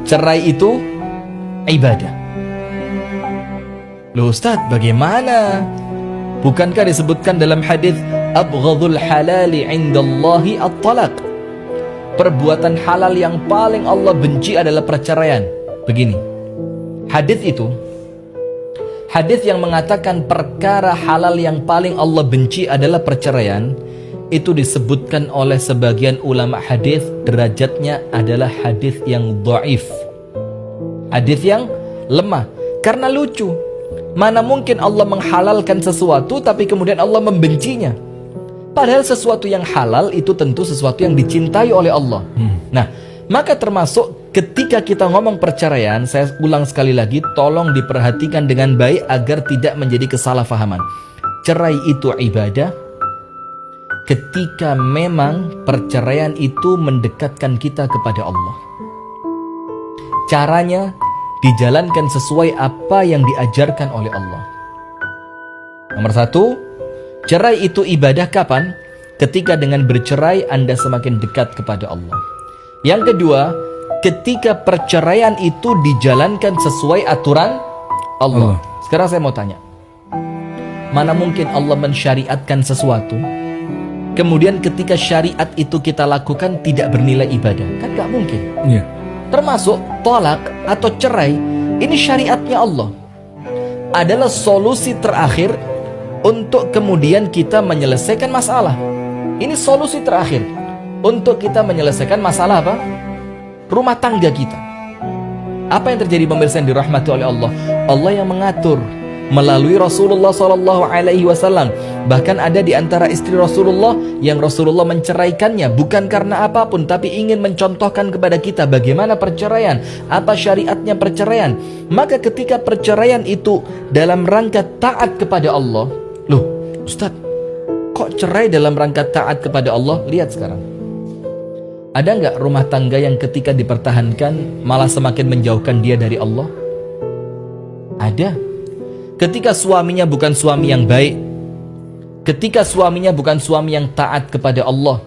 cerai itu ibadah. Loh Ustaz, bagaimana? Bukankah disebutkan dalam hadis abghadul halali indallahi at-talaq? Perbuatan halal yang paling Allah benci adalah perceraian. Begini, hadis itu, hadis yang mengatakan perkara halal yang paling Allah benci adalah perceraian, itu disebutkan oleh sebagian ulama hadis derajatnya adalah hadis yang dhaif, hadis yang lemah. Karena lucu, mana mungkin Allah menghalalkan sesuatu tapi kemudian Allah membencinya? Padahal sesuatu yang halal itu tentu sesuatu yang dicintai oleh Allah. Nah, maka termasuk ketika kita ngomong perceraian, saya ulang sekali lagi, tolong diperhatikan dengan baik agar tidak menjadi kesalahpahaman. Cerai itu ibadah ketika memang perceraian itu mendekatkan kita kepada Allah. Caranya dijalankan sesuai apa yang diajarkan oleh Allah. Nomor satu, cerai itu ibadah kapan? Ketika dengan bercerai Anda semakin dekat kepada Allah. Yang kedua, ketika perceraian itu dijalankan sesuai aturan Allah. Sekarang saya mau tanya, mana mungkin Allah mensyariatkan sesuatu, kemudian ketika syariat itu kita lakukan tidak bernilai ibadah? Kan gak mungkin. Termasuk tolak atau cerai, ini syariatnya Allah, adalah solusi terakhir untuk kemudian kita menyelesaikan masalah. Ini solusi terakhir untuk kita menyelesaikan masalah apa? Rumah tangga kita. Apa yang terjadi pemirsa yang dirahmati oleh Allah? Allah yang mengatur melalui Rasulullah SAW. Bahkan ada di antara istri Rasulullah yang Rasulullah menceraikannya bukan karena apapun, tapi ingin mencontohkan kepada kita bagaimana perceraian, apa syariatnya perceraian. Maka ketika perceraian itu dalam rangka taat kepada Allah, loh Ustaz, kok cerai dalam rangka taat kepada Allah? Lihat sekarang, ada nggak rumah tangga yang ketika dipertahankan malah semakin menjauhkan dia dari Allah? Ada. Ketika suaminya bukan suami yang baik, ketika suaminya bukan suami yang taat kepada Allah,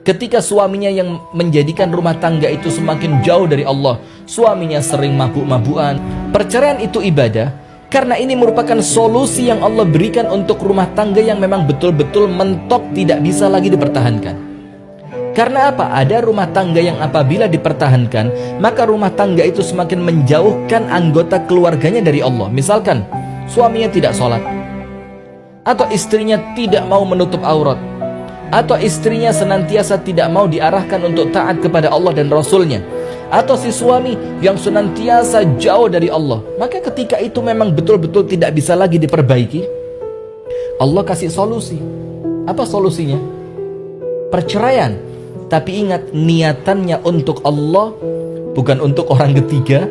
ketika suaminya yang menjadikan rumah tangga itu semakin jauh dari Allah, suaminya sering mabuk-mabukan. Perceraian itu ibadah karena ini merupakan solusi yang Allah berikan untuk rumah tangga yang memang betul-betul mentok tidak bisa lagi dipertahankan. Karena apa? Ada rumah tangga yang apabila dipertahankan, maka rumah tangga itu semakin menjauhkan anggota keluarganya dari Allah. Misalkan suaminya tidak sholat, atau istrinya tidak mau menutup aurat, atau istrinya senantiasa tidak mau diarahkan untuk taat kepada Allah dan Rasulnya, atau si suami yang senantiasa jauh dari Allah, maka ketika itu memang betul-betul tidak bisa lagi diperbaiki. Allah kasih solusi. Apa solusinya? Perceraian. Tapi ingat, niatannya untuk Allah, bukan untuk orang ketiga.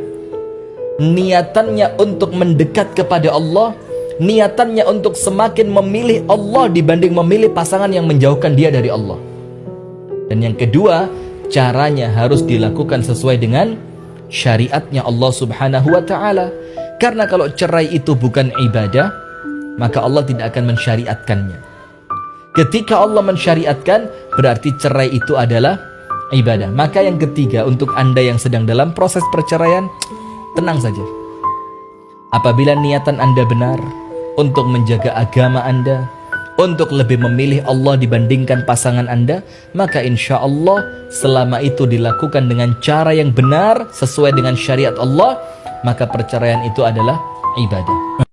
Niatannya untuk mendekat kepada Allah, niatannya untuk semakin memilih Allah dibanding memilih pasangan yang menjauhkan dia dari Allah. Dan yang kedua, caranya harus dilakukan sesuai dengan syariatnya Allah Subhanahu wa ta'ala. Karena kalau cerai itu bukan ibadah, maka Allah tidak akan mensyariatkannya. Ketika Allah mensyariatkan, berarti cerai itu adalah ibadah. Maka yang ketiga, untuk Anda yang sedang dalam proses perceraian, tenang saja. Apabila niatan Anda benar untuk menjaga agama Anda, untuk lebih memilih Allah dibandingkan pasangan Anda, maka insya Allah selama itu dilakukan dengan cara yang benar sesuai dengan syariat Allah, maka perceraian itu adalah ibadah.